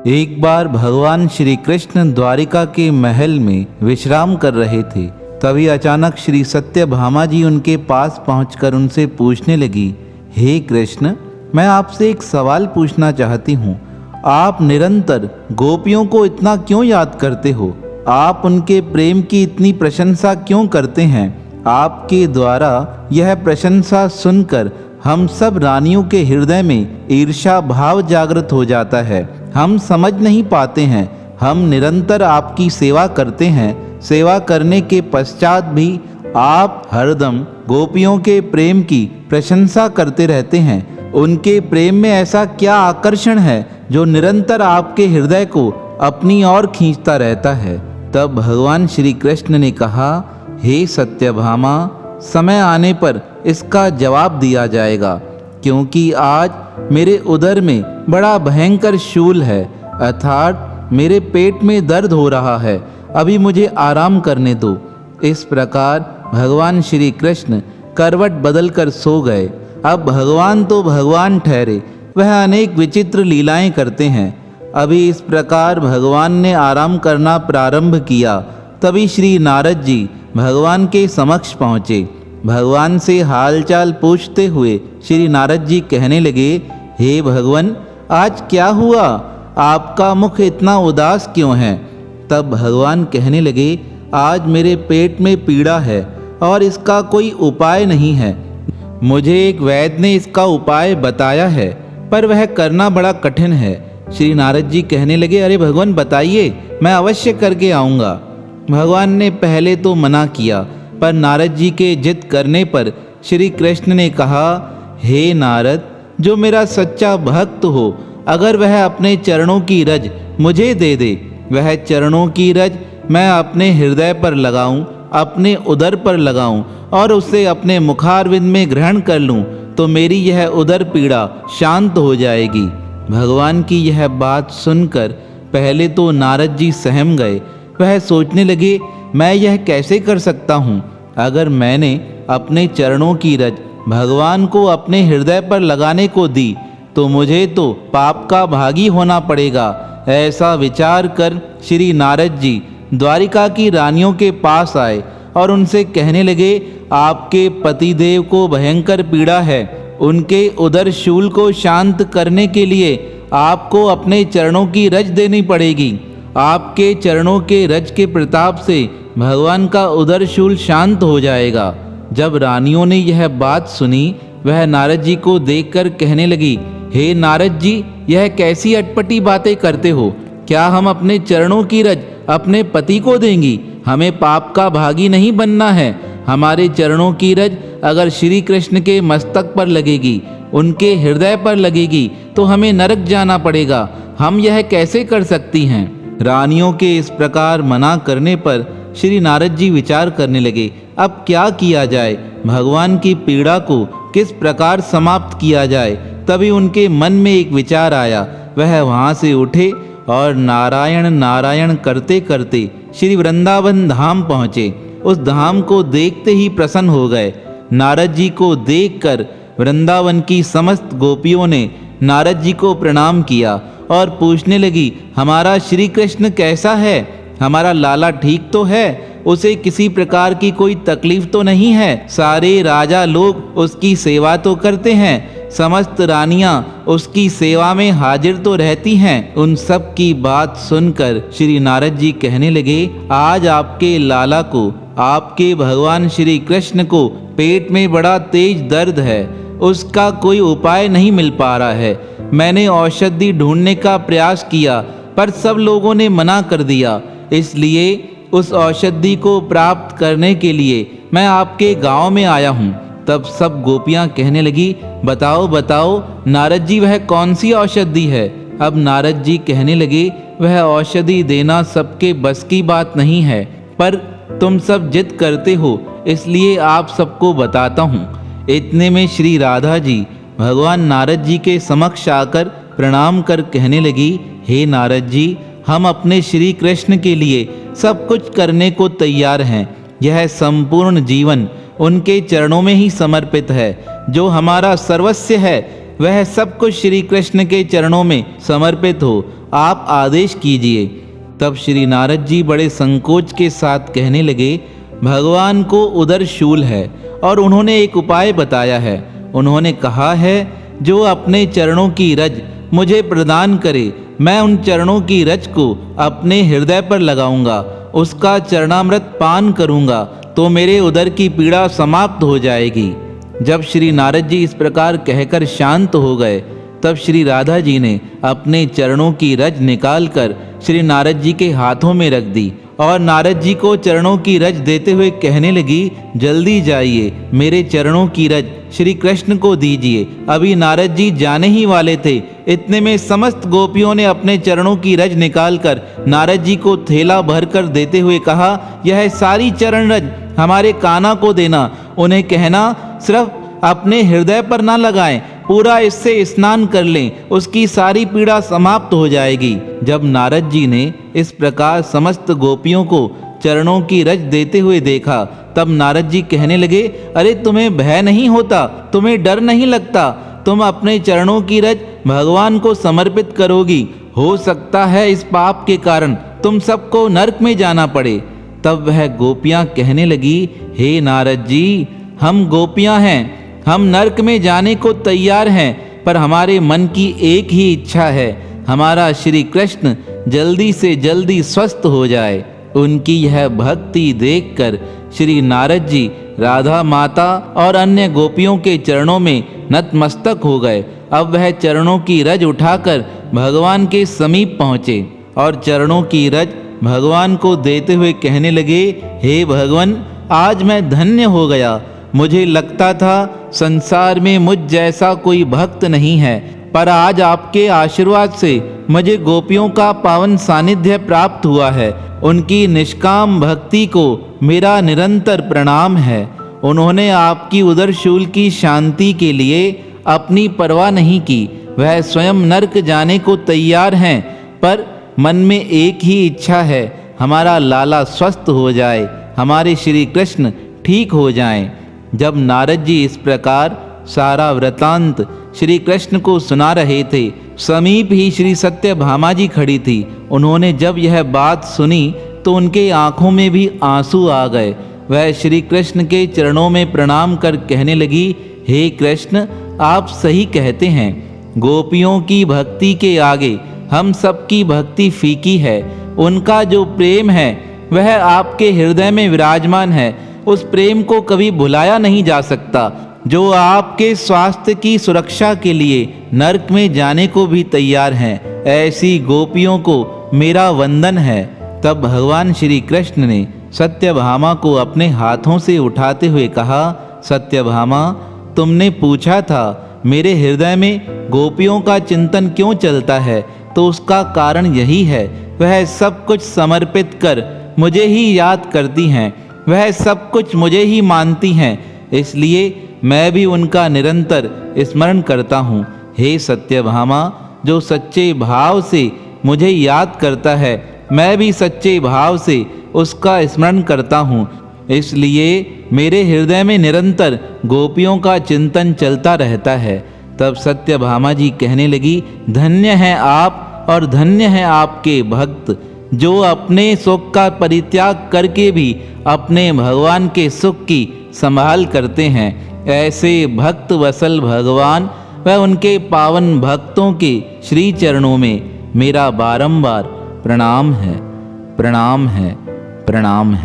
एक बार भगवान श्री कृष्ण द्वारिका के महल में विश्राम कर रहे थे। तभी अचानक श्री सत्यभामा जी उनके पास पहुंचकर उनसे पूछने लगी, हे कृष्ण, मैं आपसे एक सवाल पूछना चाहती हूँ। आप निरंतर गोपियों को इतना क्यों याद करते हो? आप उनके प्रेम की इतनी प्रशंसा क्यों करते हैं? आपके द्वारा यह प्रशंसा सुनकर हम सब रानियों के हृदय में ईर्ष्या भाव जागृत हो जाता है। हम समझ नहीं पाते हैं। हम निरंतर आपकी सेवा करते हैं। सेवा करने के पश्चात भी आप हरदम गोपियों के प्रेम की प्रशंसा करते रहते हैं। उनके प्रेम में ऐसा क्या आकर्षण है जो निरंतर आपके हृदय को अपनी ओर खींचता रहता है? तब भगवान श्री कृष्ण ने कहा, हे सत्यभामा, समय आने पर इसका जवाब दिया जाएगा, क्योंकि आज मेरे उदर में बड़ा भयंकर शूल है, अर्थात मेरे पेट में दर्द हो रहा है। अभी मुझे आराम करने दो। इस प्रकार भगवान श्री कृष्ण करवट बदलकर सो गए। अब भगवान तो भगवान ठहरे, वह अनेक विचित्र लीलाएं करते हैं। अभी इस प्रकार भगवान ने आराम करना प्रारंभ किया। तभी श्री नारद जी भगवान के समक्ष पहुँचे। भगवान से हालचाल पूछते हुए श्री नारद जी कहने लगे, हे भगवान, आज क्या हुआ? आपका मुख इतना उदास क्यों है? तब भगवान कहने लगे, आज मेरे पेट में पीड़ा है और इसका कोई उपाय नहीं है। मुझे एक वैद्य ने इसका उपाय बताया है, पर वह करना बड़ा कठिन है। श्री नारद जी कहने लगे, अरे भगवान, बताइए, मैं अवश्य करके आऊँगा। भगवान ने पहले तो मना किया, पर नारद जी के जिद करने पर श्री कृष्ण ने कहा, हे नारद, जो मेरा सच्चा भक्त हो, अगर वह अपने चरणों की रज मुझे दे दे, वह चरणों की रज मैं अपने हृदय पर लगाऊं, अपने उदर पर लगाऊं और उसे अपने मुखारविंद में ग्रहण कर लूं, तो मेरी यह उदर पीड़ा शांत हो जाएगी। भगवान की यह बात सुनकर पहले तो नारद जी सहम गए। वह सोचने लगे, मैं यह कैसे कर सकता हूँ? अगर मैंने अपने चरणों की रज भगवान को अपने हृदय पर लगाने को दी, तो मुझे तो पाप का भागी होना पड़ेगा। ऐसा विचार कर श्री नारद जी द्वारिका की रानियों के पास आए और उनसे कहने लगे, आपके पतिदेव को भयंकर पीड़ा है। उनके उदर शूल को शांत करने के लिए आपको अपने चरणों की रज देनी पड़ेगी। आपके चरणों के रज के प्रताप से भगवान का उदर शूल शांत हो जाएगा। जब रानियों ने यह बात सुनी, वह नारद जी को देखकर कहने लगी, हे नारद जी, यह कैसी अटपटी बातें करते हो? क्या हम अपने चरणों की रज अपने पति को देंगी? हमें पाप का भागी नहीं बनना है। हमारे चरणों की रज अगर श्री कृष्ण के मस्तक पर लगेगी, उनके हृदय पर लगेगी, तो हमें नरक जाना पड़ेगा। हम यह कैसे कर सकती हैं? रानियों के इस प्रकार मना करने पर श्री नारद जी विचार करने लगे, अब क्या किया जाए? भगवान की पीड़ा को किस प्रकार समाप्त किया जाए? तभी उनके मन में एक विचार आया। वह वहाँ से उठे और नारायण नारायण करते करते श्री वृंदावन धाम पहुँचे। उस धाम को देखते ही प्रसन्न हो गए। नारद जी को देखकर वृंदावन की समस्त गोपियों ने नारद जी को प्रणाम किया और पूछने लगी, हमारा श्री कृष्ण कैसा है? हमारा लाला ठीक तो है? उसे किसी प्रकार की कोई तकलीफ तो नहीं है? सारे राजा लोग उसकी सेवा तो करते हैं, समस्त रानियां उसकी सेवा में हाजिर तो रहती हैं। उन सब की बात सुनकर श्री नारद जी कहने लगे, आज आपके लाला को, आपके भगवान श्री कृष्ण को पेट में बड़ा तेज दर्द है। उसका कोई उपाय नहीं मिल पा रहा है। मैंने औषधि ढूंढने का प्रयास किया, पर सब लोगों ने मना कर दिया। इसलिए उस औषधि को प्राप्त करने के लिए मैं आपके गांव में आया हूँ। तब सब गोपियाँ कहने लगी, बताओ बताओ नारद जी, वह कौन सी औषधि है? अब नारद जी कहने लगे, वह औषधि देना सबके बस की बात नहीं है, पर तुम सब जिद करते हो, इसलिए आप सबको बताता हूँ। इतने में श्री राधा जी भगवान नारद जी के समक्ष आकर प्रणाम कर कहने लगी, हे नारद जी, हम अपने श्री कृष्ण के लिए सब कुछ करने को तैयार हैं। यह संपूर्ण जीवन उनके चरणों में ही समर्पित है, जो हमारा सर्वस्व है। वह सब कुछ श्री कृष्ण के चरणों में समर्पित हो, आप आदेश कीजिए। तब श्री नारद जी बड़े संकोच के साथ कहने लगे, भगवान को उदर शूल है और उन्होंने एक उपाय बताया है। उन्होंने कहा है, जो अपने चरणों की रज मुझे प्रदान करे, मैं उन चरणों की रज को अपने हृदय पर लगाऊंगा, उसका चरणामृत पान करूंगा तो मेरे उदर की पीड़ा समाप्त हो जाएगी। जब श्री नारद जी इस प्रकार कहकर शांत हो गए, तब श्री राधा जी ने अपने चरणों की रज निकालकर श्री नारद जी के हाथों में रख दी और नारद जी को चरणों की रज देते हुए कहने लगी, जल्दी जाइए, मेरे चरणों की रज श्री कृष्ण को दीजिए। अभी नारद जी जाने ही वाले थे, इतने में समस्त गोपियों ने अपने चरणों की रज निकालकर नारद जी को थैला भर कर देते हुए कहा, यह सारी चरण रज हमारे कान्हा को देना, उन्हें कहना सिर्फ अपने हृदय पर ना लगाएं, पूरा इससे स्नान कर लें, उसकी सारी पीड़ा समाप्त हो जाएगी। जब नारद जी ने इस प्रकार समस्त गोपियों को चरणों की रज देते हुए देखा, तब नारद जी कहने लगे, अरे तुम्हें भय नहीं होता, तुम्हें डर नहीं लगता, तुम अपने चरणों की रज भगवान को समर्पित करोगी, हो सकता है इस पाप के कारण तुम सबको नरक में जाना पड़े। तब वह गोपियां कहने लगी, हे नारद जी, हम गोपियां हैं, हम नरक में जाने को तैयार हैं, पर हमारे मन की एक ही इच्छा है, हमारा श्री कृष्ण जल्दी से जल्दी स्वस्थ हो जाए। उनकी यह भक्ति देखकर श्री नारद जी राधा माता और अन्य गोपियों के चरणों में नतमस्तक हो गए। अब वह चरणों की रज उठाकर भगवान के समीप पहुँचे और चरणों की रज भगवान को देते हुए कहने लगे, हे भगवान, आज मैं धन्य हो गया। मुझे लगता था संसार में मुझ जैसा कोई भक्त नहीं है, पर आज आपके आशीर्वाद से मुझे गोपियों का पावन सानिध्य प्राप्त हुआ है। उनकी निष्काम भक्ति को मेरा निरंतर प्रणाम है। उन्होंने आपकी उदरशूल की शांति के लिए अपनी परवाह नहीं की, वह स्वयं नरक जाने को तैयार हैं, पर मन में एक ही इच्छा है, हमारा लाला स्वस्थ हो जाए, हमारे श्री कृष्ण ठीक हो जाएं। जब नारद जी इस प्रकार सारा वृतांत श्री कृष्ण को सुना रहे थे, समीप ही श्री सत्यभामा जी खड़ी थी। उन्होंने जब यह बात सुनी तो उनके आंखों में भी आंसू आ गए। वह श्री कृष्ण के चरणों में प्रणाम कर कहने लगी, हे कृष्ण, आप सही कहते हैं, गोपियों की भक्ति के आगे हम सबकी भक्ति फीकी है। उनका जो प्रेम है वह आपके हृदय में विराजमान है, उस प्रेम को कभी भुलाया नहीं जा सकता, जो आपके स्वास्थ्य की सुरक्षा के लिए नरक में जाने को भी तैयार हैं। ऐसी गोपियों को मेरा वंदन है। तब भगवान श्री कृष्ण ने सत्यभामा को अपने हाथों से उठाते हुए कहा, सत्यभामा, तुमने पूछा था मेरे हृदय में गोपियों का चिंतन क्यों चलता है, तो उसका कारण यही है, वह सब कुछ समर्पित कर मुझे ही याद करती हैं, वह सब कुछ मुझे ही मानती हैं, इसलिए मैं भी उनका निरंतर स्मरण करता हूँ। हे सत्यभामा, जो सच्चे भाव से मुझे याद करता है, मैं भी सच्चे भाव से उसका स्मरण करता हूँ, इसलिए मेरे हृदय में निरंतर गोपियों का चिंतन चलता रहता है। तब सत्यभामा जी कहने लगी, धन्य हैं आप और धन्य हैं आपके भक्त, जो अपने सुख का परित्याग करके भी अपने भगवान के सुख की संभाल करते हैं। ऐसे भक्त वसल भगवान व उनके पावन भक्तों के श्री चरणों में मेरा बारंबार प्रणाम है, प्रणाम है, प्रणाम है।